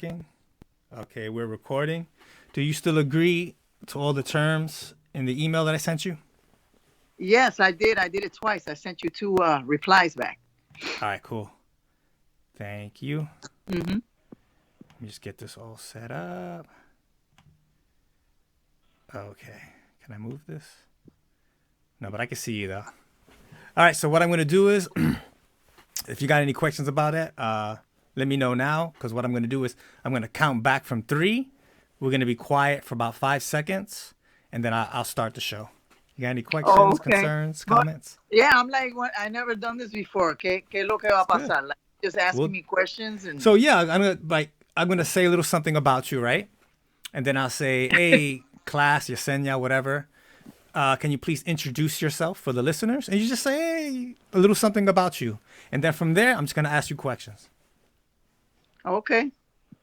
asking. Okay, we're recording. Do you still agree to all the terms in the email that I sent you? Yes, I did. I did it twice. I sent you two replies back. All right, cool. Thank you. Mm-hmm. Let me just get this all set up. Okay. Can I move this? No, but I can see you though. All right, so what I'm going to do is, if you got any questions about it, let me know now, because what I'm going to do is I'm going to count back from 3. We're going to be quiet for about 5 seconds, and then I'll start the show. You got any Oh, questions, okay. concerns, But comments? yeah, I'm like, what? I never done this before. ¿Qué es lo que va a It's good. pasar? Like, just asking Well, me questions and. so yeah, I'm gonna say a little something about you, right? And then I'll say, "Hey, class, Yesenia, whatever. Can you please introduce yourself for the listeners?" And you just say, "Hey, a little something about you." And then from there, I'm just gonna ask you questions. Okay,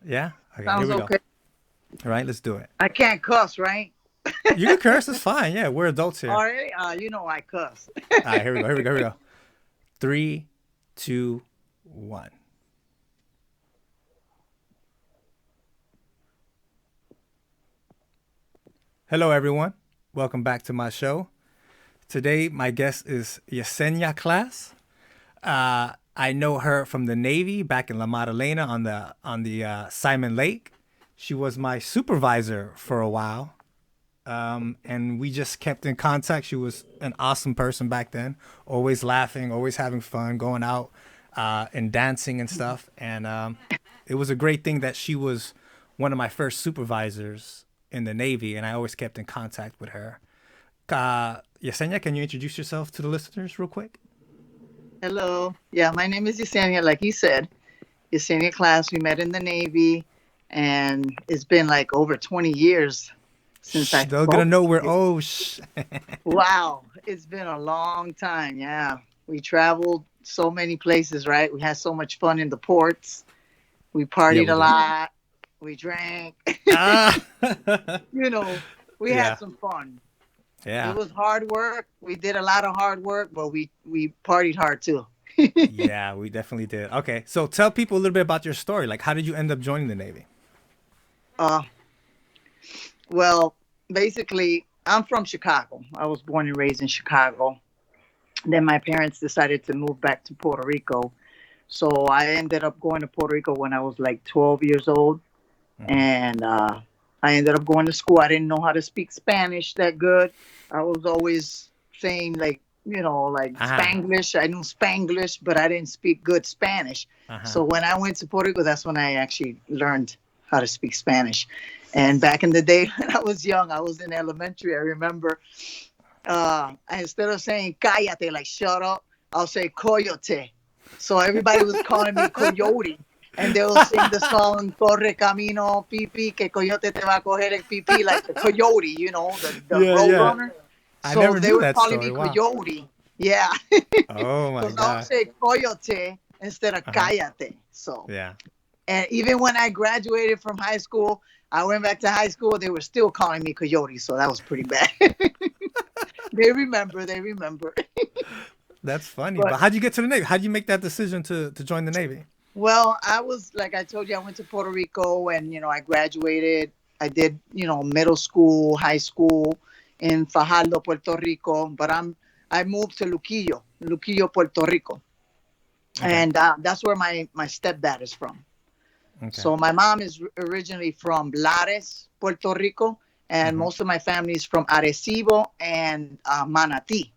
Yeah. Okay. Here sounds we go. okay. All right. Let's do it. I can't cuss, right? You can curse. It's fine. Yeah, we're adults here. Already? You know I cuss. All right. Here we go. Here we go. Here we go. 3, 2, 1. Hello, everyone. Welcome back to my show. Today, my guest is Yesenia Class. I know her from the Navy back in La Maddalena on the Simon Lake. She was my supervisor for a while, and we just kept in contact. She was an awesome person back then, always laughing, always having fun, going out and dancing and stuff. And it was a great thing that she was one of my first supervisors in the Navy, and I always kept in contact with her. Yesenia, can you introduce yourself to the listeners real quick? Hello. Yeah, my name is Yesenia, like he said. Yesenia Class. We met in the Navy, and it's been like over 20 years since Shh, I they're gonna spoke know to we're you. Wow, it's been a long time. Yeah, we traveled so many places, right? We had so much fun in the ports. We Yeah, partied we a did. lot. We drank. Ah, you know, we had yeah, some fun. It yeah, was hard work. We did a lot of hard work, but we partied hard too. yeah. We definitely did. Okay, so tell people a little bit about your story. Like, how did you end up joining the Navy? uh, well, basically, I'm from Chicago. I was born and raised in Chicago. Then my parents decided to move back to Puerto Rico. So I ended up going to Puerto Rico when I was like 12 years old. Hmm. And I ended up going to school. I didn't know how to speak Spanish that good. I was always saying, like, like Uh huh. Spanglish. I knew Spanglish, but I didn't speak good Spanish. Uh huh. So when I went to Puerto Rico, that's when I actually learned how to speak Spanish. And back in the day when I was young, I was in elementary. I remember instead of saying cállate, like shut up, I'll say coyote. So everybody was calling me coyote. And they will sing the song Corre Camino Pipi, que coyote te va a coger el pipi, like the coyote, the Yeah, road yeah. runner. I So never they knew were that calling story. me Wow. coyote. Yeah. Oh my Because I'll god. say coyote instead of Uh huh. cállate. So, Yeah. and even when I graduated from high school, I went back to high school, they were still calling me coyote. So that was pretty bad. They remember. That's funny. But But how'd you get to the Navy? How'd you make that decision to join the Navy? well, I was like I told you, I went to Puerto Rico and I graduated. I did middle school, high school in Fajardo, Puerto Rico. But I moved to Luquillo, Puerto Rico, Okay. and that's where my stepdad is from. Okay. So my mom is originally from Lares, Puerto Rico, and Mm-hmm. most of my family is from Arecibo and Manatí,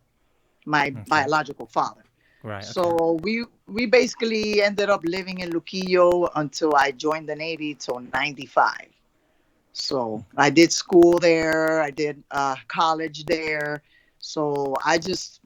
my Okay. biological father. Right. Okay. So we basically ended up living in Luquillo until I joined the Navy till '95. So I did school there. I did college there. So I just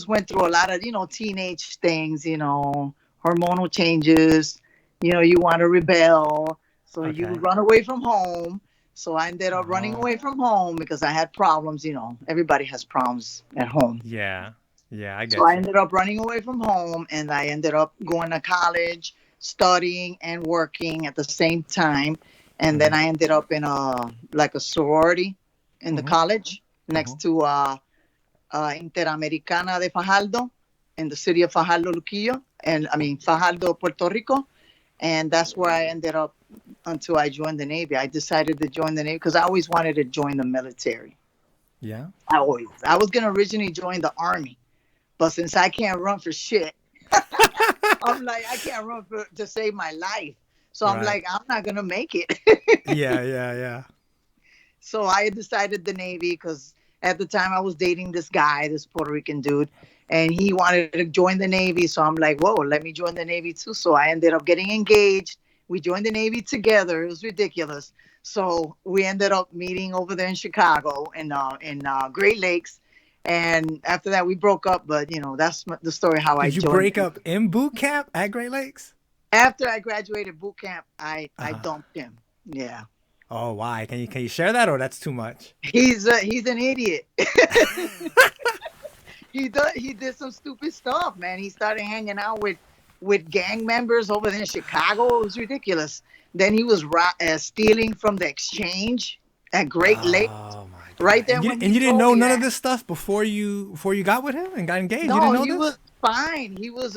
went through a lot of teenage things. Hormonal changes. You want to rebel, so you Okay. run away from home. So I ended up running Oh. away from home because I had problems. Everybody has problems at home. Yeah. Yeah. I So I get you. ended up running away from home and I ended up going to college, studying and working at the same time. And then Mm-hmm. I ended up in a sorority in the Mm-hmm. college Mm-hmm. next to Interamericana de Fajardo in the city of Fajardo, Luquillo, and I mean Fajardo, Puerto Rico. and that's where I ended up until I joined the Navy. I decided to join the Navy because I always wanted to join the military. Yeah. I was gonna originally join the Army, but since I can't run for shit, I'm like I can't run to save my life. So I'm Right. like I'm not gonna make it. Yeah, yeah, yeah. So I decided the Navy because at the time I was dating this guy, this Puerto Rican dude, and he wanted to join the Navy. So I'm like, whoa, let me join the Navy too. So I ended up getting engaged. We joined the Navy together. It was ridiculous. So we ended up meeting over there in Chicago in Great Lakes. And after that, we broke up. But that's the story how I Did you joined. break up in boot camp at Great Lakes? After I graduated boot camp, I Uh, dumped him. Yeah, oh, why? Can you share that, or that's too much? he's an idiot. He did some stupid stuff, man. He started hanging out with gang members over there in Chicago. It was ridiculous. Then he was stealing from the exchange at Great Lake. Oh my Right god! there when And he you didn't told know me none of that. this stuff before you got with him and got engaged. You didn't No, know he this? was fine. He was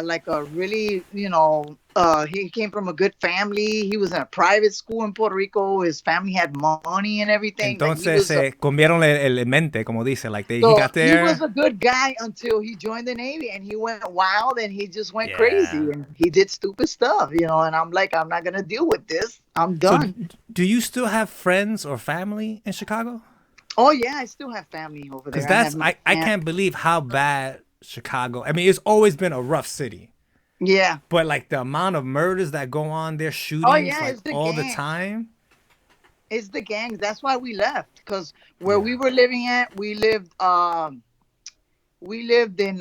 like a really, he came from a good family. He was in a private school in Puerto Rico. His family had money and everything. Like he Entonces was se comieron el mente, como dice. Like he So got he was there. a good guy until he joined the Navy and he went wild and he just went Yeah. crazy and he did stupid stuff. And I'm like, I'm not gonna deal with this. I'm So done. do you still have friends or family in Chicago? Oh yeah, I still have family over Because there. I have that's my I aunt. can't believe how bad Chicago. I mean, it's always been a rough city. Yeah. But like the amount of murders that go on there, Oh shootings yeah, like it's the all the gang. time. It's the gangs. That's why we left. Because where Yeah. we were living at, we lived in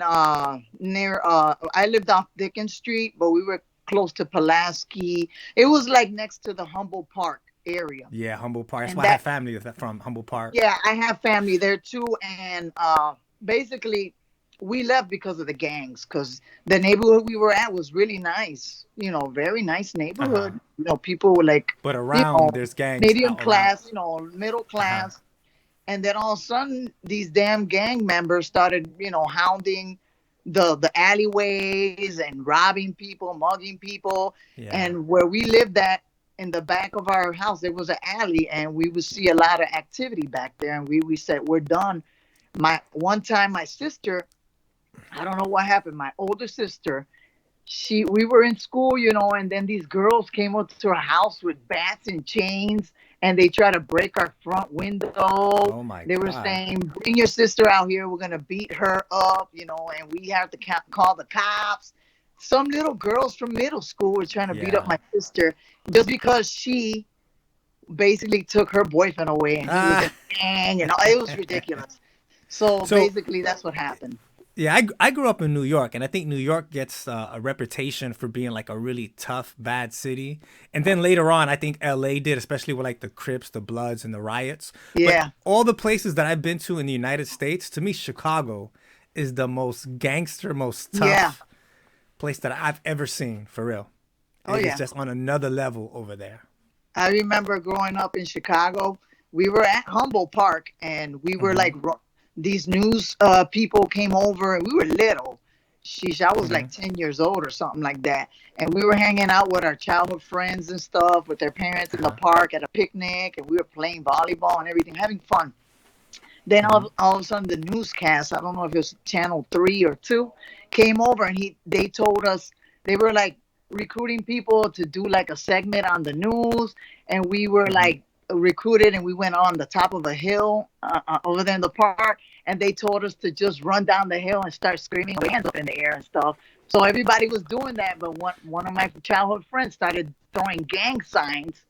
near I lived off Dickens Street, but we were close to Pulaski. It was like next to the Humboldt Park area. Yeah, Humboldt Park. That's And why I have that family from Humboldt Park. Yeah, I have family there too, and basically, we left because of the gangs. Because the neighborhood we were at was really nice, very nice Uh huh. neighborhood. People were like, But you know, around there's gangs medium out around. class, middle Uh huh. class, and then all of a sudden, these damn gang members started, hounding the alleyways and robbing people, mugging people. Yeah. And where we lived at in the back of our house, there was an alley, and we would see a lot of activity back there. And we said, we're done. My one time, my sister, I don't know what happened. My older sister, we were in school, and then these girls came up to our house with bats and chains and they tried to break our front window. Oh my They were god. saying, bring your sister out here, we're gonna beat her up, and we have to call the cops. Some little girls from middle school were trying to beat up Yeah. my sister just because she basically took her boyfriend away and he was in Ah. a gang, it was ridiculous. So So basically that's what happened. yeah, I grew up in New York, and I think New York gets a reputation for being like a really tough, bad city. And then later on, I think L.A. did, especially with like the Crips, the Bloods, and the riots. But Yeah. all the places that I've been to in the United States, to me, Chicago is the most gangster, most Yeah. tough place that I've ever seen, for real. Oh It is yeah. just on another level over there. I remember growing up in Chicago. We were at Humboldt Park, and we were Mm-hmm. like these news people came over, and we were little. Sheesh, I was Mm-hmm. like 10 years old or something like that, and we were hanging out with our childhood friends and stuff with their parents in the Uh-huh. park at a picnic, and we were playing volleyball and everything, having fun. Then Mm-hmm. all of a sudden, the newscast, I don't know if it was Channel 3 or 2, came over, and they told us they were like recruiting people to do like a segment on the news, and we were Mm-hmm. like recruited, and we went on the top of a hill over there in the park, and they told us to just run down the hill and start screaming with hands up in the air and stuff. So everybody was doing that, but one of my childhood friends started throwing gang signs.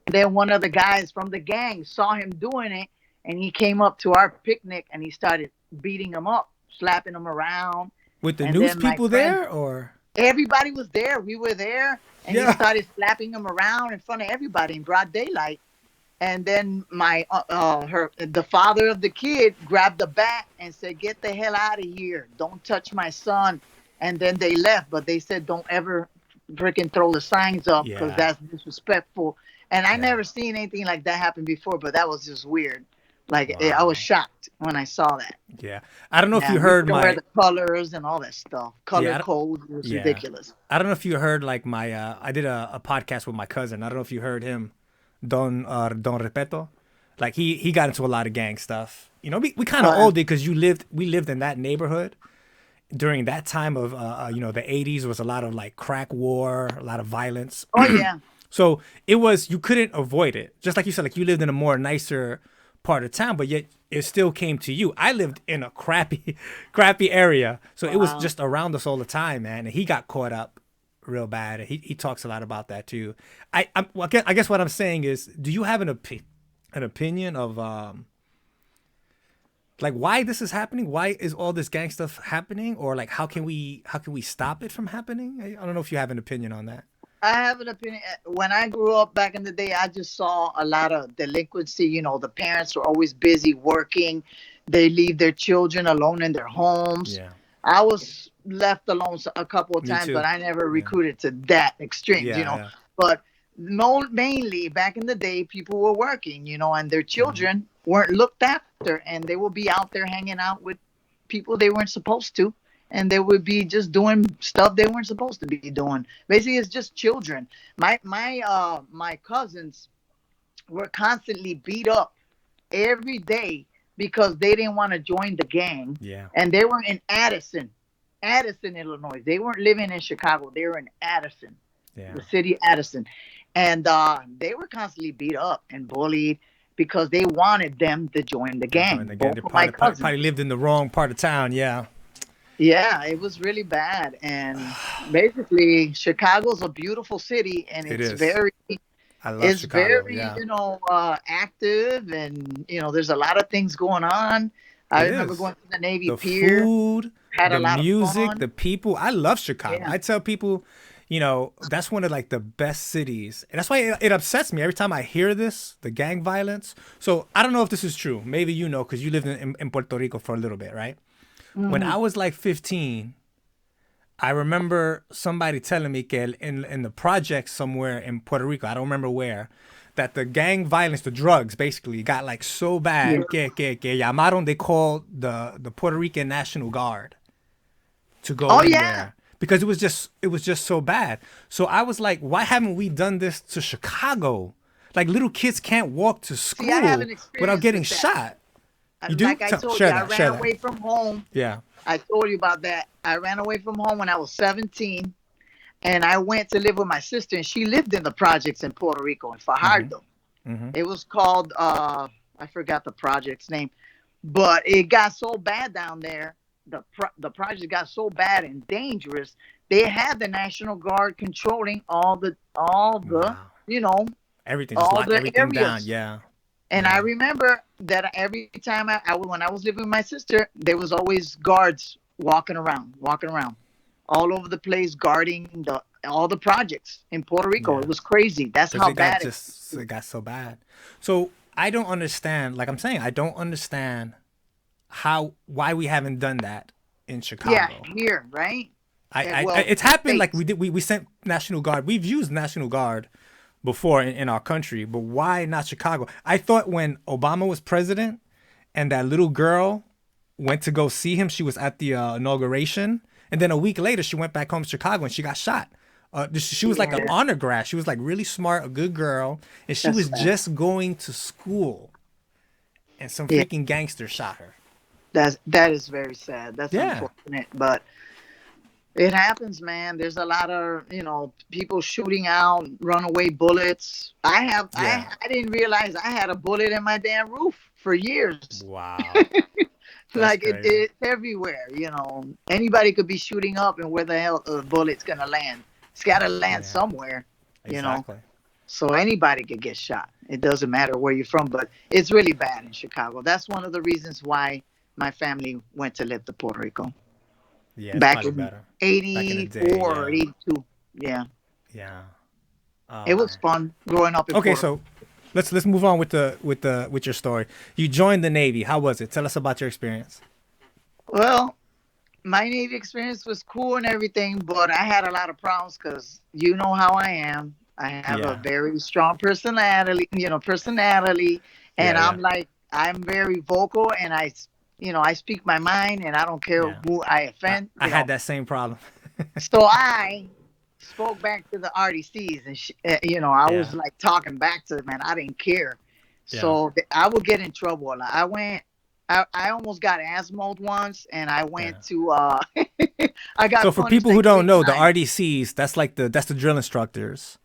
Then one of the guys from the gang saw him doing it, and he came up to our picnic and he started beating him up, slapping him around. With the And news then my people friend, there, or everybody was there. We were there, and he yeah, started slapping him around in front of everybody in broad daylight. And then the father of the kid grabbed the bat and said, "Get the hell out of here! Don't touch my son." And then they left, but they said, "Don't ever freaking throw the signs up because yeah, that's disrespectful." And I yeah. never seen anything like that happen before, but that was just weird. Like I was Wow. shocked when I saw that. Yeah. I don't know if Yeah, you we heard couldn't wear my the colors and all that stuff. yeah, Color code was yeah. ridiculous. I don't know if you heard like my I did a podcast with my cousin. I don't know if you heard him, Don Repeto. Like he got into a lot of gang stuff. You know, we kind of Uh, old because we lived in that neighborhood during that time of the 80s was a lot of like crack war, a lot of violence. oh yeah, So it was you couldn't avoid it. Just like you said, like you lived in a more nicer part of town, but yet it still came to you. I lived in a crappy, crappy area, so it was wow. just around us all the time, man. And he got caught up real bad. He talks a lot about that too. I guess what I'm saying is, do you have an opinion of like why this is happening? Why is all this gang stuff happening? Or like how can we stop it from happening? I don't know if you have an opinion on that. I have an opinion. When I grew up back in the day, I just saw a lot of delinquency. The parents were always busy working. They leave their children alone in their homes. Yeah. I was left alone a couple of Me times, too. but I never Yeah. recruited to that extremes. Yeah, yeah. But mainly back in the day, people were working, and their Mhm. children weren't looked after, and they would be out there hanging out with people they weren't supposed to, and they would be just doing stuff they weren't supposed to be doing. Basically, it's just children. My cousins were constantly beat up every day because they didn't want to join the gang, Yeah. and they were in Addison, Illinois. They weren't living in Chicago. They were in Addison, Yeah. the city of Addison, and they were constantly beat up and bullied because they wanted them to join the To join gang. the gang. Both They of my cousins. probably lived in the wrong part of town. Yeah. Yeah, it was really bad. And basically, Chicago's a beautiful city, and It it's is. very, I love it's Chicago. very, Yeah. active, and there's a lot of things going on. I It remember is. going to the Navy The Pier, food, had a the lot of music, fun. the people. I love Chicago. Yeah, I tell people, that's one of like the best cities. And that's why it upsets me every time I hear this, the gang violence. So I don't know if this is true. Maybe because you lived in Puerto Rico for a little bit, right? When hmm I was like 15, I remember somebody telling me que in the project somewhere in Puerto Rico, I don't remember where, that the gang violence, the drugs basically got like so yeah. bad que llamaron, they called the Puerto Rican National Guard to go Oh in yeah. there because it was just so bad. So I was like, why haven't we done this to Chicago? Like little kids can't walk to See, I have school an without experience getting with that. shot. You do? Like I told you, Share I that. Share ran that. away from home. Yeah. I told you about that. I ran away from home when I was 17, and I went to live with my sister, and she lived in the projects in Puerto Rico, in Mm-hmm. Fajardo. Mm-hmm. It was called, I forgot the project's name, but it got so bad down there. The project got so bad and dangerous. They had the National Guard controlling Wow. you know, Everything, just all lock the everything down. areas. Yeah. And I Yeah. remember that every time when I was living with my sister, there was always guards walking around all over the place, guarding all the projects in Puerto Rico. It Yeah. was crazy. That's Because how bad it. it got so bad. So I don't understand. Like I'm saying, I don't understand why we haven't done that in Yeah, Chicago. here, right? I Well, it's happened. Like states. we sent National Guard. We've used National Guard before in our country, but why not Chicago? I thought when Obama was president and that little girl went to go see him, she was at the inauguration, and then a week later she went back home to Chicago and she got shot. She was like an Yeah, honor grad. She was like really smart, a good girl, and she that's was sad. just going to school, and some Yeah, freaking gangster shot her. that is very sad. That's Yeah, unfortunate, but it happens, man. There's a lot of people shooting out runaway bullets. yeah. I didn't realize I had a bullet in my damn roof for years. Wow, that's Like crazy. it's everywhere. Anybody could be shooting up, and where the hell a bullet's gonna land? It's got to land Yeah, somewhere. You know, exactly. so anybody could get shot. It doesn't matter where you're from, but it's really bad in Chicago. That's one of the reasons why my family went to live to Puerto Rico Yeah, it's back probably in better back in the day. 84 or Yeah, 82. Yeah, yeah. it Oh was man. fun growing up in Okay, Puerto Rico. so let's move on with your story. You joined the Navy. How was it? Tell us about your experience. Well, my Navy experience was cool and everything, but I had a lot of problems because you know how I am. I have a Yeah, very strong personality, and yeah, I'm yeah. like I'm very vocal, and I speak my mind, and I don't care Yeah. who I I, offend. I had that same problem. So I spoke back to the RDCs, and I was Yeah. like talking back to them, and I didn't care. Yeah. So I would get in trouble a lot. I almost got asthma once, and I Yeah. went to I So got for punished people who like don't three know, the times. RDCs, that's the drill instructors,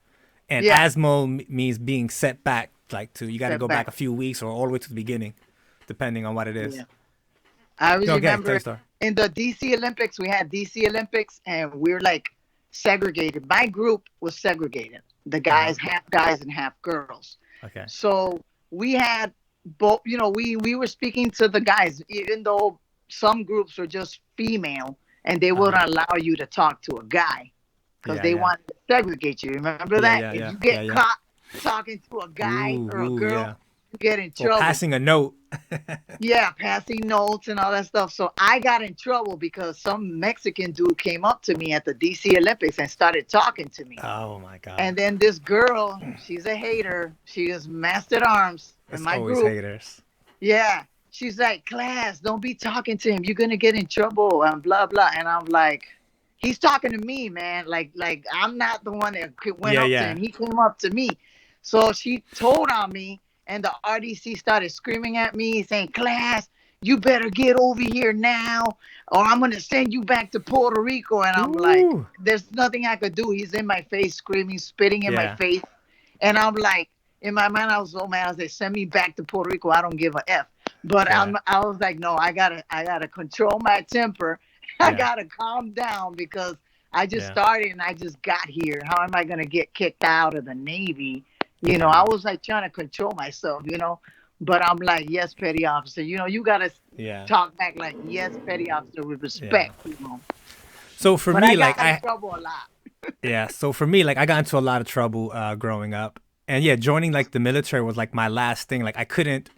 and Yeah, ASMO means being set back, like to you got to step go back back. a few weeks or all the way to the beginning, depending on what it is. Yeah, I always No, again, tell remember you story. in the DC Olympics, we had DC Olympics, and we're like segregated. My group was segregated. The Uh huh. guys, half guys and half girls. Okay. So we had both. We were speaking to the guys, even though some groups were just female, and they Uh huh. wouldn't allow you to talk to a guy because Yeah. they Yeah. wanted to segregate you. Remember Yeah. that? Yeah. If Yeah. you Yeah. get Yeah. caught talking to a guy Ooh. or a Ooh. girl, Yeah. you get in Or trouble. passing a note. Yeah, passing notes and all that stuff. So I got in trouble because some Mexican dude came up to me at the DC Olympics and started talking to me. Oh my God. And then this girl, she's a hater. She is master at arms in It's my always group. haters. Yeah. She's like, class, don't be talking to him. You're gonna get in trouble and blah blah. And I'm like, he's talking to me, man. Like I'm not the one that went Yeah. up to Yeah. him. He came up to me. So she told on me, and the RDC started screaming at me, saying, class, you better get over here now, or I'm gonna send you back to Puerto Rico. And I'm like, Ooh. there's nothing I could do. He's in my face, screaming, spitting in my Yeah. face. And I'm like, in my mind, I was so mad. I was like, send me back to Puerto Rico. I don't give a F. But Yeah. I was like, no, I gotta control my temper. I Yeah. gotta calm down because I just Yeah. started and I just got here. How am I gonna get kicked out of the Navy? I Yeah. was like trying to control myself. But I'm like, yes, petty officer. You gotta Yeah. talk back like, yes, petty officer, with Yeah. respect. So for But I me, like got in I trouble a lot. yeah. So for me, like I got into a lot of trouble growing up, and yeah, joining like the military was like my last thing. Like I couldn't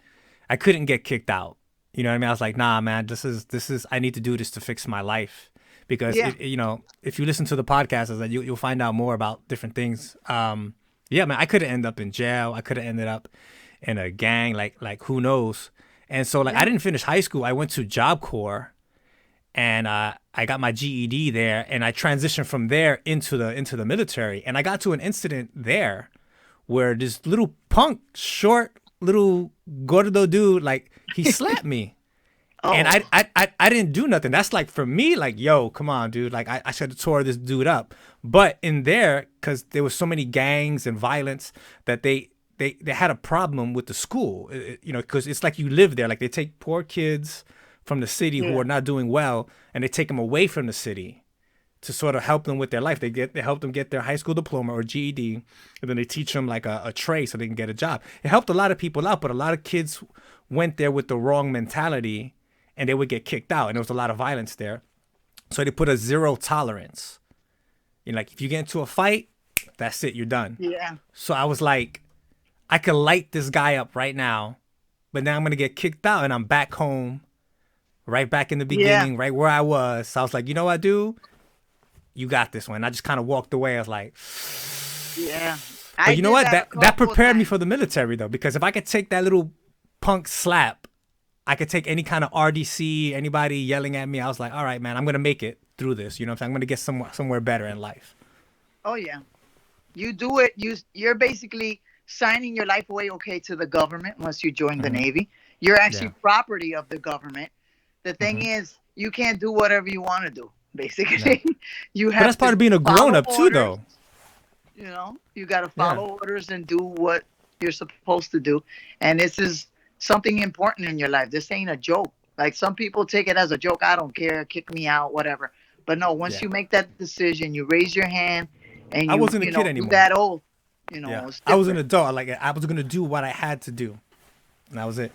get kicked out. You know what I mean? I was like, nah, man, this is I need to do this to fix my life because Yeah, if you listen to the podcast, is that you'll find out more about different things. Yeah, man, I could have ended up in jail. I could have ended up in a gang. Like who knows? And so like I yeah, didn't finish high school. I went to Job Corps and I got my GED there, and I transitioned from there into the military. And I got to an incident there where this little punk, short, little gordo dude, like he slapped me, and oh, I didn't do nothing. That's like for me, like yo, come on, dude, like I should have tore this dude up. But in there, because there was so many gangs and violence that they had a problem with the school, because it's like you live there. Like they take poor kids from the city who yeah, are not doing well, and they take them away from the city to sort of help them with their life. They help them get their high school diploma or GED, and then they teach them like a trade so they can get a job. It helped a lot of people out, but a lot of kids went there with the wrong mentality, and they would get kicked out, and there was a lot of violence there. So they put a zero tolerance. Like if you get into a fight, that's it, you're done. yeah, So I was like, I could light this guy up right now, but now I'm gonna get kicked out, and I'm back home, right back in the yeah, beginning, right where I was. So I was like, you know what, dude? You got this one. I just kind of walked away. I was like, yeah. but I you know did what? that a That couple of prepared me times. for the military though, because if I could take that little punk slap, I could take any kind of RDC, anybody yelling at me. I was like, all right, man, I'm gonna make it through this. You know what I'm saying? I'm gonna get somewhere better in life. Oh yeah. You do it. You're basically signing your life away, okay, to the government once you join the Hmm. Navy. You're actually Yeah. property of the government. The thing Hmm. is, you can't do whatever you want to do. No. Basically, you But that's have part to of being a grown follow up too, orders. though. You got to Yeah. follow orders and do what you're supposed to do. And this is something important in your life. This ain't a joke. Like some people take it as a joke. I don't care. Kick me out, whatever. But no, once Yeah. you make that decision, you raise your hand and I you wasn't a you kid know do anymore. that oath. Yeah. It's I was an different. adult. Like I was gonna do what I had to do, and that was it.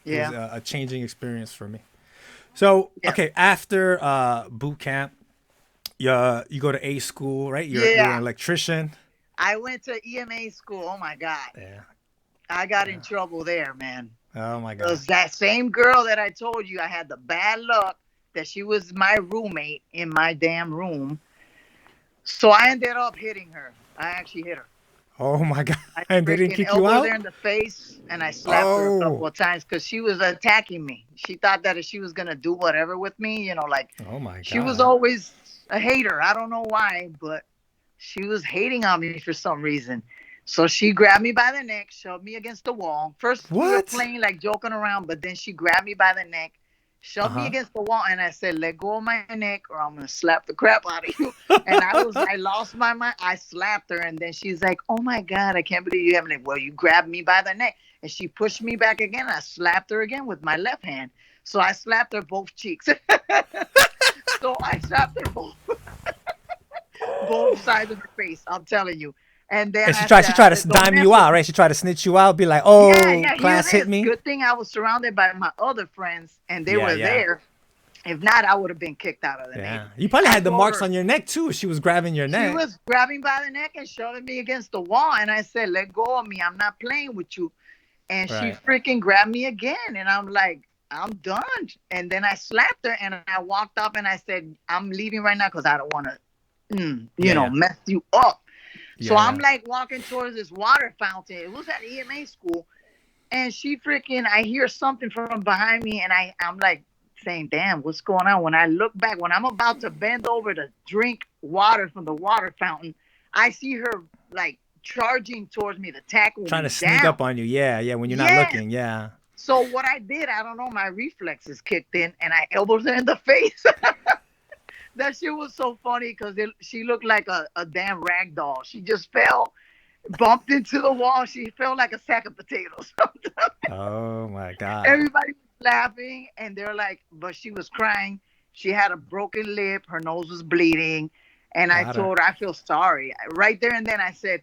It was Yeah, a changing experience for me. So yeah, okay, after boot camp, you go to A school, right? You're an yeah. electrician. I went to EMA school. Oh my god, Yeah. I got in Yeah. trouble there, man. Oh my It God. was that same girl that I told you I had the bad luck that she was my roommate in my damn room. So I ended up hitting her. I actually hit her. Oh my God. I I And they didn't freaking kick you elbowed her out? in the face and I slapped her a couple Oh. of times because she was attacking me. She thought that if she was gonna do whatever with me, like Oh my she was God. always a hater. I don't know why, but she was hating on me for some reason. So she grabbed me by the neck, shoved me against the wall. First we were What? playing like joking around, but then she grabbed me by the neck, shoved me Uh-huh. against the wall, and I said, "Let go of my neck, or I'm gonna slap the crap out of you." And I lost my mind. I slapped her, and then she's like, "Oh my God, I can't believe you haven't." Well, you grabbed me by the neck, and she pushed me back again. I slapped her again with my left hand. So I slapped her both cheeks. So I slapped her both sides of her face. I'm telling you. And then And she tried I to said, "Don't dime mess you with out, me." right? She tried to snitch you out, be like, Yeah, "Oh, yeah. Hear class hit this. me." Good thing I was surrounded by my other friends, and they Yeah, were yeah. there. If not, I would have been kicked out of the Yeah. Navy. You probably I had the told marks her on your neck too. She was grabbing your she neck. was grabbing by the neck and shoving me against the wall, and I said, "Let go of me. I'm not playing with you." And she Right. freaking grabbed me again, and I'm like, "I'm done." And then I slapped her, and I walked up, and I said, "I'm leaving right now because I don't want to, Yeah, yeah. mess you up." So Yeah, I'm yeah. like walking towards this water fountain. It was at EMA school, and she freaking, I hear something from behind me, and I'm like saying, "Damn, what's going on?" When I look back, when I'm about to bend over to drink water from the water fountain, I see her like charging towards me to tackle Trying to me sneak down. up on you. Yeah, yeah, when you're not Yeah. looking. Yeah. So what I did, I don't know, my reflexes kicked in, and I elbowed her in the face. That shit was so funny because she looked like a damn rag doll. She just fell, bumped into the wall. She fell like a sack of potatoes. Oh my God. Everybody was laughing, and they're like, but she was crying. She had a broken lip. Her nose was bleeding. And I Got her. told her, I feel sorry. Right there and then I said,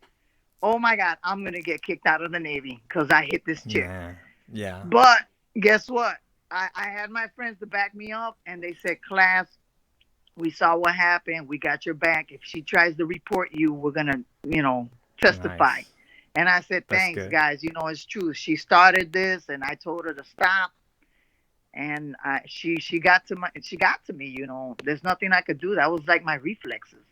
"Oh my God, I'm going to get kicked out of the Navy because I hit this chick." Yeah. Yeah. But guess what? I had my friends to back me up, and they said, "Class, we saw what happened. We got your back. If she tries to report you, we're going to, testify." Nice. And I said, That's "Thanks, good. guys. It's true. She started this, and I told her to stop, and she got to me. There's nothing I could do. That was like my reflexes,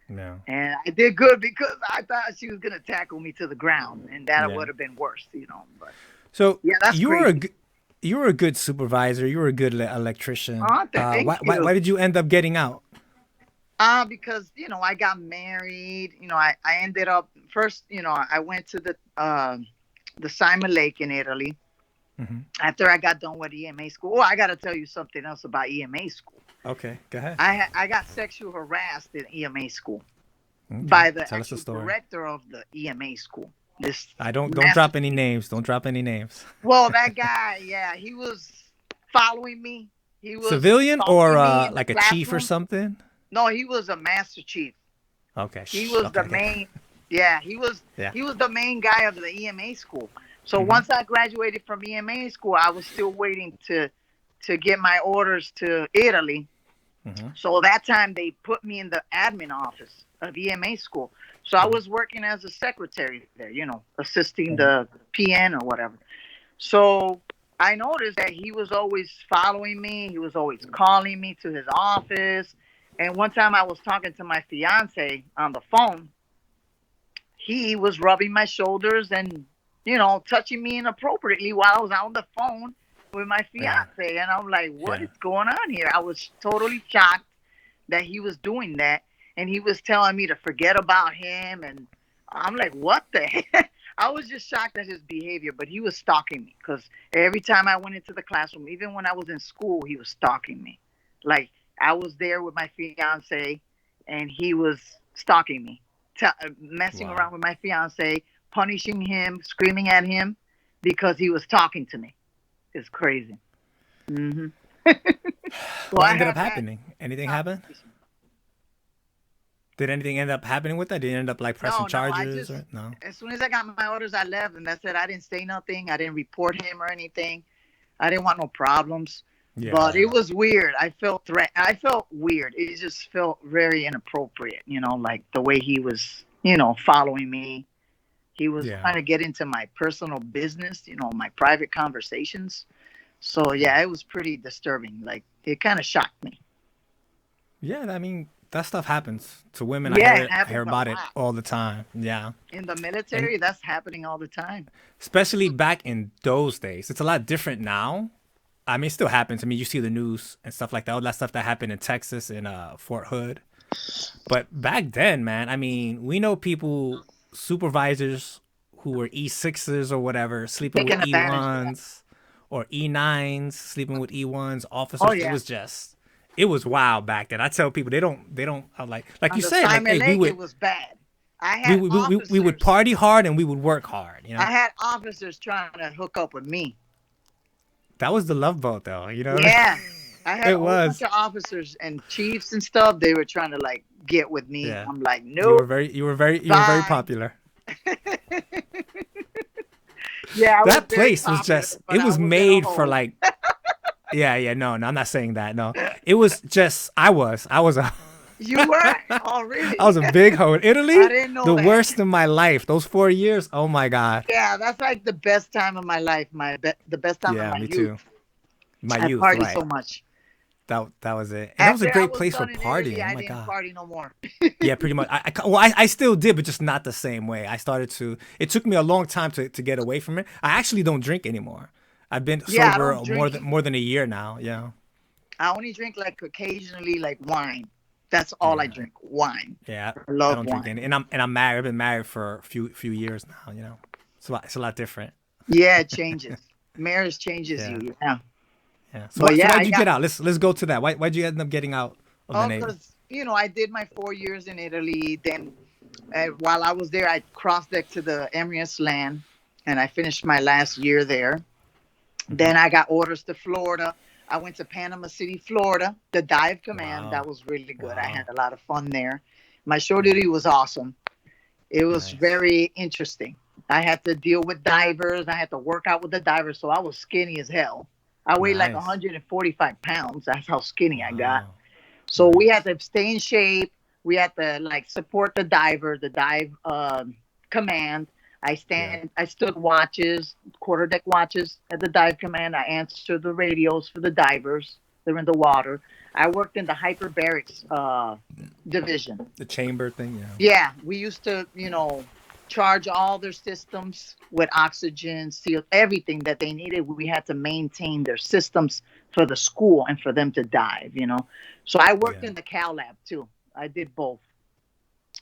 No. and I did good because I thought she was gonna tackle me to the ground, and that Yeah. would have been worse. But So yeah, that's you were a crazy. you were a good supervisor. You were a good electrician. Oh, thank Why you. did you end up getting out? Because I got married. I ended up first. I went to the Simon Lake in Italy Hmm. after I got done with EMA school. Oh, I got to tell you something else about EMA school. Okay, go ahead. I got sexual harassed in EMA school Okay, by the tell us the actual story. director of the EMA school. This I don't master. drop any names. Don't drop any names. Well, that guy, yeah, he was following me. He was Civilian or stalking me in the like a chief or classroom. something? No, he was a master chief. Okay. He Shh. was Okay. the Okay. main. Yeah, he was. Yeah. He was the main guy of the EMA school. So Hmm. once I graduated from EMA school, I was still waiting to get my orders to Italy. Hmm. So that time they put me in the admin office of EMA school. So I Hmm. was working as a secretary there, assisting Hmm. the PN or whatever. So I noticed that he was always following me. He was always calling me to his office. And one time I was talking to my fiance on the phone. He was rubbing my shoulders and, touching me inappropriately while I was on the phone with my Yeah. fiance. And I'm like, what Yeah. is going on here? I was totally shocked that he was doing that. And he was telling me to forget about him. And I'm like, what the heck? I was just shocked at his behavior, but he was stalking me because every time I went into the classroom, even when I was in school, he was stalking me. Like I was there with my fiance and he was stalking me, messing Wow. around with my fiance, punishing him, screaming at him because he was talking to me. It's crazy. Hmm. So What I ended up had that happening? Anything happen? conversation. Did anything end up happening with that? Did you end up like pressing No, no. charges or no? As soon as I got my orders, I left, and that's it. I didn't say nothing. I didn't report him or anything. I didn't want no problems. Yeah. But it Yeah. was weird. I felt I felt weird. It just felt very inappropriate. Like the way he was, following me. He was Yeah. trying to get into my personal business. My private conversations. So yeah, it was pretty disturbing. Like it kind of shocked me. Yeah, I mean, that stuff happens to women. Yeah, it I hear happens a about it lot. all the time. Yeah, In the and military, that's happening all the time. especially back in those days, it's a lot different now. I mean, it still happens. I mean, you see the news and stuff like that. All that stuff that happened in Texas in Fort Hood. But back then, man, I mean, we know people, supervisors who were E6s or whatever, sleeping with Taking advantage of that. E1s or E9s, sleeping with E1s, Oh officers. yeah. It was wild back then. I tell people they don't, like On you the said, like, Simon hey, Lake, it was bad. I we had would, we would officers. party hard and we would work hard, you know? I had officers trying to hook up with me. That was the love boat though, you know? Yeah. I had It a whole bunch was. of officers and chiefs and stuff. They were trying to like get with me. Yeah. I'm like, nope, You were very bye. popular. Yeah, I was That very place was popular, just, but it I was was in a made for hole. like, yeah, no, I'm not saying that. No, it was just, I was a, You were? Oh, I really? was a big hoe in I Italy. didn't know The that. worst in my life. Those 4 years. Oh my God. Yeah, that's like the best time of my life. The best time of Yeah, my me youth. too. My I youth, party so right. much. That was it. And that was a After I great was place for done in Italy, partying. Oh I my didn't God. party no more. Yeah, pretty much. I still did, but just not the same way. I started to, it took me a long time to get away from it. I actually don't drink anymore. I've been Yeah, I sober don't drink either. more than a year now. Yeah. I only drink like occasionally like wine. That's all I Yeah. drink. Wine. Yeah, I I love don't drink wine. any, and I'm married. I've been married for a few years now. You know, it's a lot different. Yeah, it changes. Marriage changes Yeah, you. Yeah. yeah. But So yeah, why'd I you got get out? Let's go to that. Why'd you end up getting out of the oh, Navy? because I did my 4 years in Italy. Then while I was there, I crossed deck to the Emirates land, and I finished my last year there. Hmm. Then I got orders to Florida. I went to Panama City, Florida, the dive command. That Wow, was really good. I had wow, a lot of fun there. My show yeah, duty was awesome. It was nice. very interesting. I had to deal with divers. I had to work out with the divers, so I was skinny as hell. I weighed like Nice. 145 pounds. That's how skinny I got. Wow. So we had Nice. to stay in shape. We had to like support the diver, the dive command. Yeah. I stood watches, quarter deck watches at the dive command. I answered the radios for the divers. They're in the water. I worked in the hyperbarics division. The chamber thing. Yeah. Yeah, we used to, charge all their systems with oxygen, seal everything that they needed. We had to maintain their systems for the school and for them to dive. So I worked Yeah. in the Cal lab too. I did both.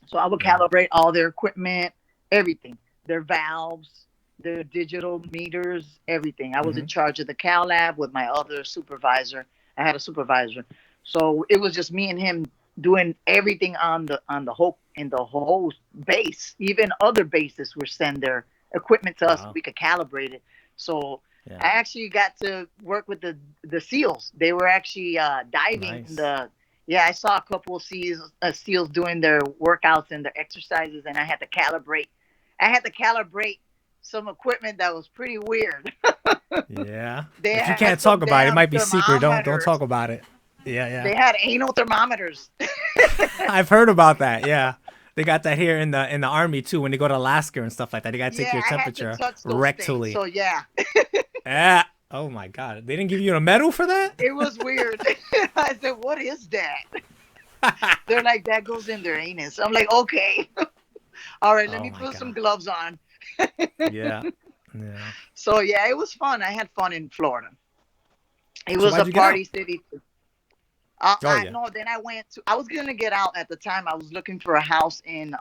So I would Yeah. calibrate all their equipment, everything, their valves, their digital meters, everything. I was in Hmm. charge of the Cal lab with my other supervisor. I had a supervisor, so it was just me and him doing everything on the whole base. Even other bases would send their equipment to us. Wow. We could calibrate it. So I Yeah. actually got to work with the seals. They were actually diving in Nice. the yeah, I saw a couple of seals doing their workouts and their exercises, and I had to calibrate. I had to calibrate some equipment that was pretty weird. Yeah. They If you had can't some talk about it, it damn might be secret. Don't thermometers. talk about it. Yeah, yeah. They had anal thermometers. I've heard about that. Yeah. They got that here in the army too. When they go to Alaska and stuff like that, they gotta take Yeah, your I had to temperature touch those things. rectally. So yeah, Yeah. Oh my God. They didn't give you a medal for that? it was weird. I said, "What is that?" They're like, "That goes in their anus." I'm like, "Okay, all right, let Oh me my put some God. gloves on." Yeah. Yeah. So yeah, it was fun. I had fun in Florida. It So was a why'd you get party out? city. Oh yeah. No, then I went to. I was gonna get out at the time. I was looking for a house in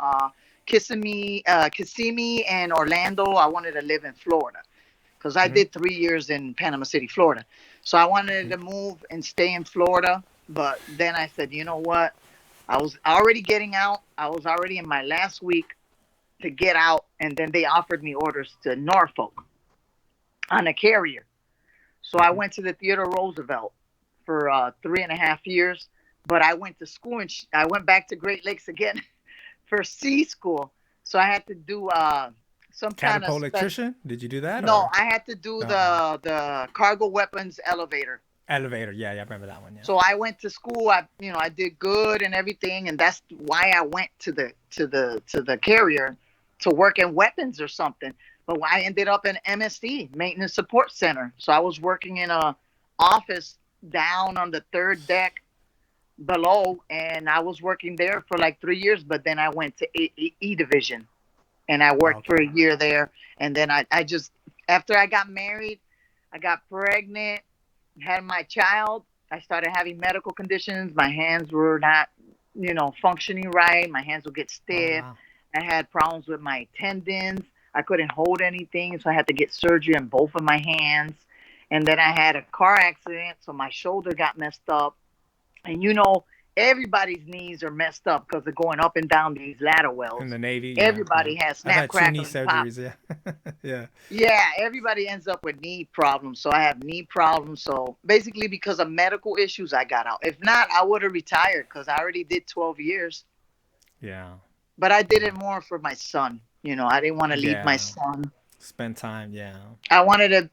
Kissimmee, and Orlando. I wanted to live in Florida because I Hmm. did 3 years in Panama City, Florida. So I wanted Hmm. to move and stay in Florida. But then I said, you know what? I was already getting out. I was already in my last week to get out, and then they offered me orders to Norfolk on a carrier. So I Hmm. went to the Theodore Roosevelt for 3.5 years. But I went to school and I went back to Great Lakes again for C school. So I had to do some kind of Catapult special. electrician? Did you do that No, or I had to do no? the cargo weapons elevator. Elevator. Yeah, yeah, I remember that one. Yeah. So I went to school. I did good and everything, and that's why I went to the carrier to work in weapons or something. But I ended up in MSD, Maintenance Support Center. So I was working in a office down on the third deck below, and I was working there for like 3 years. But then I went to E division, and I Oh, worked for okay. a year there. And then I just, after I got married, I got pregnant, had my child. I started having medical conditions. My hands were not, functioning right. My hands would get Oh, stiff. wow. I had problems with my tendons. I couldn't hold anything, so I had to get surgery on both of my hands. And then I had a car accident, so my shoulder got messed up. And everybody's knees are messed up because they're going up and down these ladder In wells. the Navy, yeah, yeah. Everybody has I've snap, had two knee crackle, and pop. surgeries. Yeah, yeah, Yeah, everybody ends up with knee problems. So I have knee problems. So basically, because of medical issues, I got out. If not, I would have retired because I already did 12 years. yeah, But I did yeah, it more for my son. I didn't want to leave my yeah. son. Spend time. Yeah. I wanted to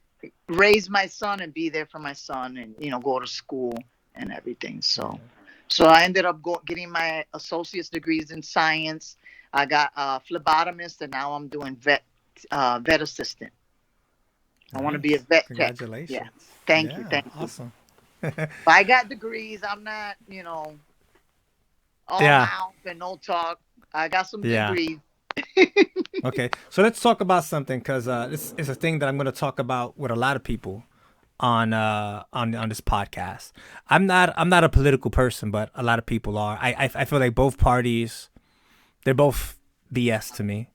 raise my son and be there for my son, and go to school and everything. So, Yeah. so I ended up getting my associate's degrees in science. I got a phlebotomist, and now I'm doing vet assistant. I want to be a Nice. vet tech. Yeah. Congratulations. Thank you. Yeah. Thank you. Awesome. I got degrees. I'm not, all Yeah. mouth and no talk. I got some Yeah. degrees. Okay. So let's talk about something because this is a thing that I'm going to talk about with a lot of people on this podcast. I'm not a political person, but a lot of people are. I feel like both parties, they're both BS to me.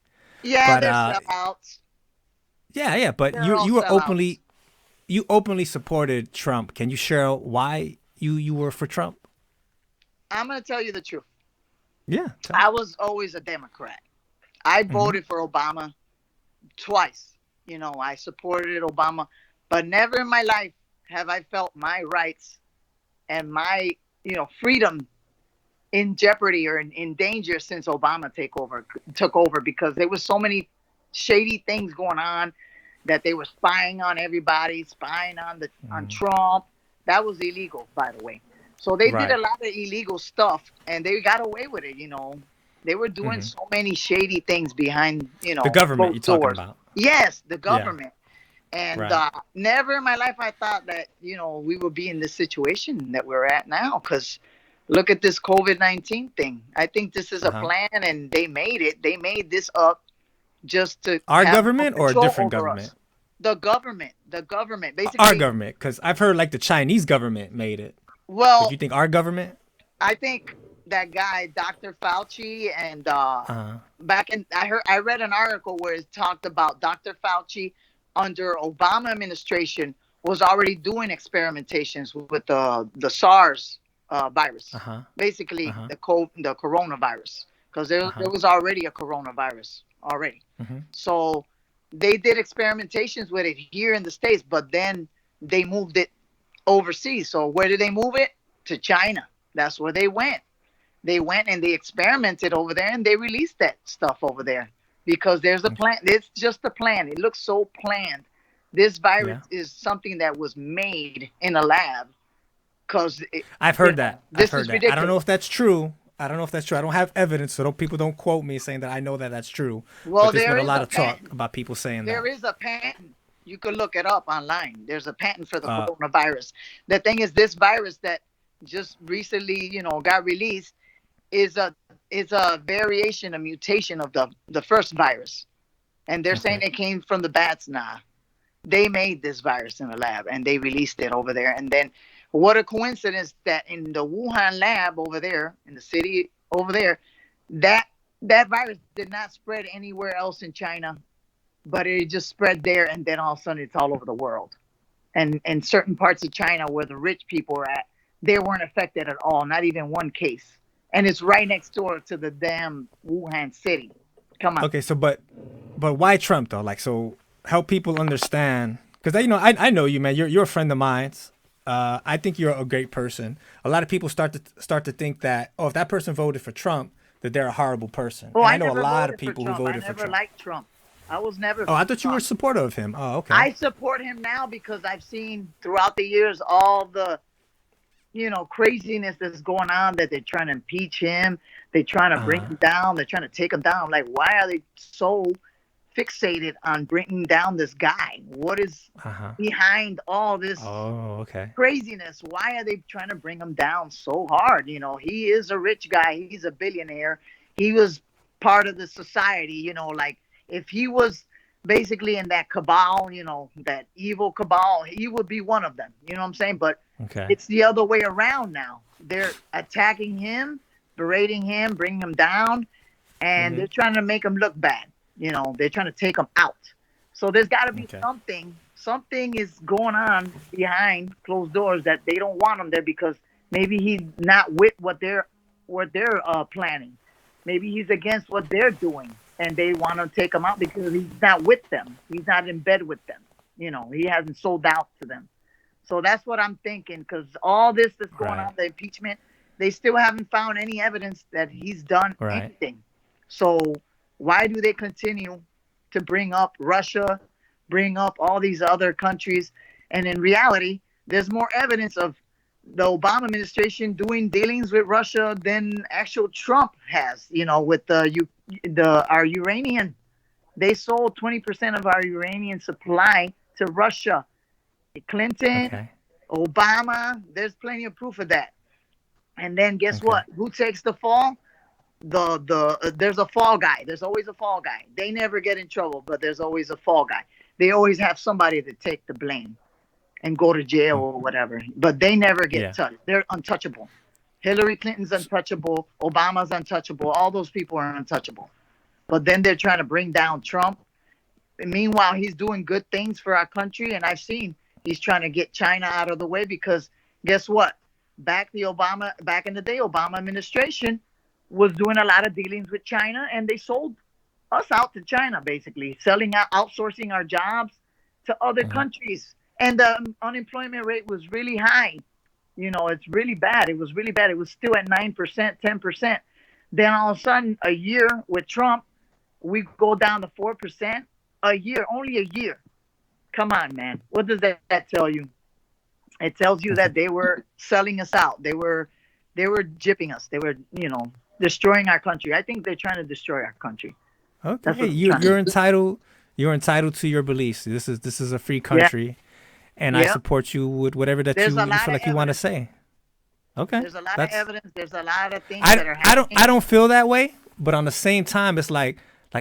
Yeah, But they're sellouts. yeah, yeah. But They're you all you were sellouts. openly supported Trump. Can you share why you were for Trump? I'm going to tell you the truth. Yeah. Tell me. I was always a Democrat. I Mm-hmm. voted for Obama twice. I supported Obama, but never in my life have I felt my rights and my, freedom in jeopardy or in danger since Obama took over because there was so many shady things going on that they were spying on everybody, spying on Mm. Trump. That was illegal, by the way. So they did a Right. lot of illegal stuff and they got away with it. They were doing Mm-hmm. so many shady things behind, The government you're closed talking doors. about. Yes, the Yeah. government. And Right. never in my life I thought that, we would be in this situation that we're at now. Because look at this COVID-19 thing. I think this is Uh a huh. plan and they made it. They made this up just to Our have more government or a control different over government? us. The government, Our basically. government, because I've heard like the Chinese government made it. But you Well, think our government? I think that guy, Dr. Fauci, and Uh. I read an article where it talked about Dr. Fauci under Obama administration was already doing experimentations with the SARS Uh virus, huh. Uh basically huh. the coronavirus, because Uh there huh. was already a coronavirus already. Mm-hmm. So they did experimentations with it here in the States, but then they moved it overseas. So where did they move it? To China. That's where they went. They went and they experimented over there and they released that stuff over there because there's a Okay. plan. It's just a plan. It looks so planned. This virus Yeah. is something that was made in a lab because I've heard that. I've this heard is that. I don't know if ridiculous. that's true. I don't know if that's true. I don't have evidence, so people don't quote me saying that I know that that's true. But Well, there's there been a is lot a of talk patent. about people saying There that. is a patent. You could look it up online. There's a patent for the Uh. coronavirus. The thing is, this virus that just recently, got released is a variation, a mutation of the first virus, and they're saying Okay. it came from the bats. Nah, they made this virus in a lab and they released it over there. And then, what a coincidence that in the Wuhan lab over there, in the city over there, that that virus did not spread anywhere else in China, but it just spread there, and then all of a sudden it's all over the world. And in certain parts of China where the rich people are at, they weren't affected at all, not even one case. And it's right next door to the damn Wuhan city. Come on. Okay. So, but why Trump though? Like, so help people understand because I know you, man. You're a friend of mine. I think you're a great person. A lot of people start to think that if that person voted for Trump, that they're a horrible person. Oh, And I I know a never lot of voted for people who Trump. I voted for never Trump. liked Trump. I was never Oh, for I thought you were Trump. supportive of him. Oh, okay. I support him now because I've seen throughout the years all the craziness that's going on, that they're trying to impeach him, they're trying to bring Uh, him down, they're trying to take him down. Like, why are they so fixated on bringing down this guy? What is Uh-huh. behind all this Oh, okay. craziness? Why are they trying to bring him down so hard? He is a rich guy. He's a billionaire. He was part of the society. Like if he was basically in that cabal, that evil cabal, he would be one of them. You know what I'm saying? But Okay. it's the other way around now. They're attacking him, berating him, bringing him down, and Mm-hmm. they're trying to make him look bad. They're trying to take him out. So there's got to be Okay. something. Something is going on behind closed doors that they don't want him there because maybe he's not with what they're planning. Maybe he's against what they're doing, and they want to take him out because he's not with them. He's not in bed with them. He hasn't sold out to them. So that's what I'm thinking. Because all this that's going Right. on, the impeachment, they still haven't found any evidence that he's done Right. anything. So why do they continue to bring up Russia, bring up all these other countries? And in reality, there's more evidence of the Obama administration doing dealings with Russia than actual Trump has. With our uranium, they sold 20% of our uranium supply to Russia. Clinton, Okay. Obama, there's plenty of proof of that. And then guess Okay. what? Who takes the fall? There's a fall guy. There's always a fall guy. They never get in trouble, but there's always a fall guy. They always have somebody to take the blame and go to jail or whatever. But they never get Yeah. touched. They're untouchable. Hillary Clinton's untouchable. Obama's untouchable. All those people are untouchable. But then they're trying to bring down Trump. And meanwhile, he's doing good things for our country. And I've seen he's trying to get China out of the way because guess what? Back in the day, Obama administration was doing a lot of dealings with China, and they sold us out to China, basically selling out, outsourcing our jobs to other Mhm. countries. And the unemployment rate was really high. It's really bad. It was really bad. It was still at 9%, 10%. Then all of a sudden, a year with Trump, we go down to 4%. A year, only a year. Come on, man. What does that tell you? It tells you that they were selling us out. They were gypping us. They were, destroying our country. I think they're trying to destroy our country. That's Okay. what they're You trying you're to do. entitled. You're entitled to your beliefs. This is a free Yeah, country, and I yeah. support you with whatever that There's you, a you lot feel of like you want to evidence. say. Okay. There's a lot of That's evidence. There's a lot of things I that are I don't happening. I don't feel that way, but on the same time, it's like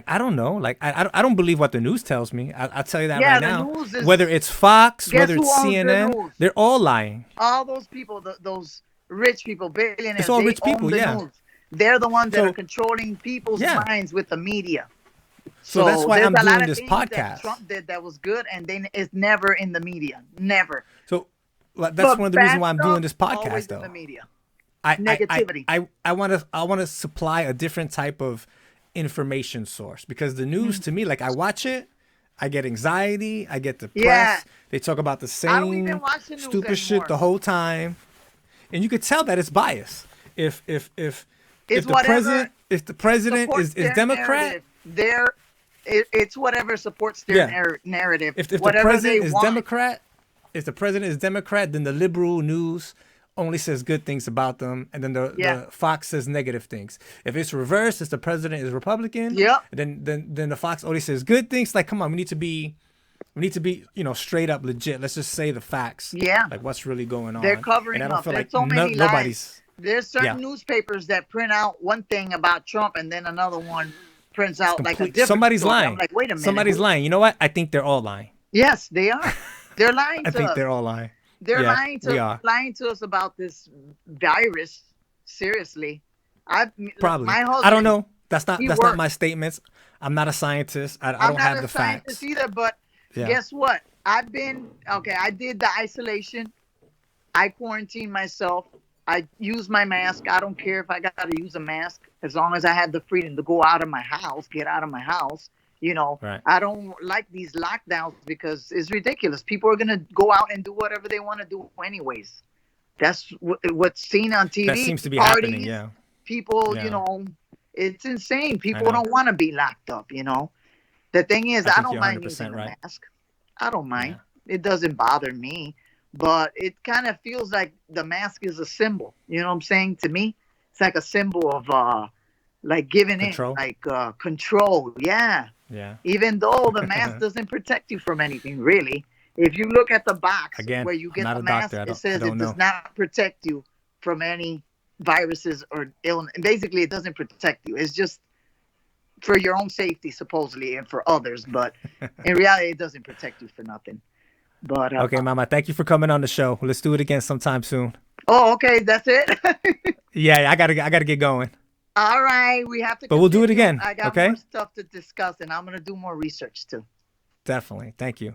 I don't know, like I don't believe what the news tells me. I'll tell you that Yeah, right the now. news Whether is. it's Fox, Guess whether who it's owns the CNN, news? they're all lying. All those people, those rich people, It's billionaires, all they rich own people, the yeah. news. They're the ones that are So controlling people's yeah, minds with the media. so that's So why there's I'm a lot doing of this things that podcast. Trump did that was good, and then it's never in the media. Never. So like, that's one But of the reasons bad why I'm doing stuff, this podcast, always in the though. media. I Negativity. want to supply a different type of information source because the news to me, like I watch it, I get anxiety, I get Yeah. depressed. They talk about the I don't even same watch the news stupid shit anymore. the whole time, and you could tell that it's biased. If It's the whatever president supports is their Democrat, narrative. It's whatever supports their yeah. narrative. If the Whatever they president is want. Democrat, if the president is Democrat, then the liberal news only says good things about them, and then Yeah. the Fox says negative things. If it's reversed, if the president is Republican, Yep. then the Fox only says good things. Like, come on, we need to be straight up legit. Let's just say the facts, Yeah. like what's really going on. They're And covering I don't up. feel There's like so many lies. nobody's. There's Yeah. certain newspapers that print out one thing about Trump, and then another one prints out like a Complete. different Somebody's story. I'm lying. like, wait a minute. Somebody's lying. You know what? I think they're all lying. Yes, they are. They're lying I to think us. they're all lying. They're Yeah, lying we are. to us about this virus. Seriously, Probably. my husband. I don't know. That's not he not worked. my statements. I'm not a scientist. I I'm don't not have a the scientist facts. either, but Yeah. guess what? I did the isolation. I quarantined myself. I use my mask. I don't care if I got to use a mask as long as I have the freedom to go out of my house, get out of my house. Right. I don't like these lockdowns because it's ridiculous. People are going to go out and do whatever they want to do anyways. That's what's seen on TV. That seems to be parties, happening. Yeah. People, Yeah. it's insane. People know. don't want to be locked up, The thing is, I I think don't you're mind 100% using a right. mask. I don't mind. Yeah. It doesn't bother me. But it kind of feels like the mask is a symbol. You know what I'm saying? To me, it's like a symbol of like giving Control. in, like control. Yeah. Yeah. Even though the mask doesn't protect you from anything, really. If you look at the box Again, where you I'm get not the a doctor. mask, it I says it don't does know. not protect you from any viruses or illness. Basically, it doesn't protect you. It's just for your own safety, supposedly, and for others. But in reality, it doesn't protect you for nothing. But Okay, Mama. Thank you for coming on the show. Let's do it again sometime soon. oh, okay, that's it. Yeah, I gotta get going. All right, we have to But we'll do it continue. again. I got more Okay. stuff to discuss, and I'm gonna do more research too. Definitely. Thank you.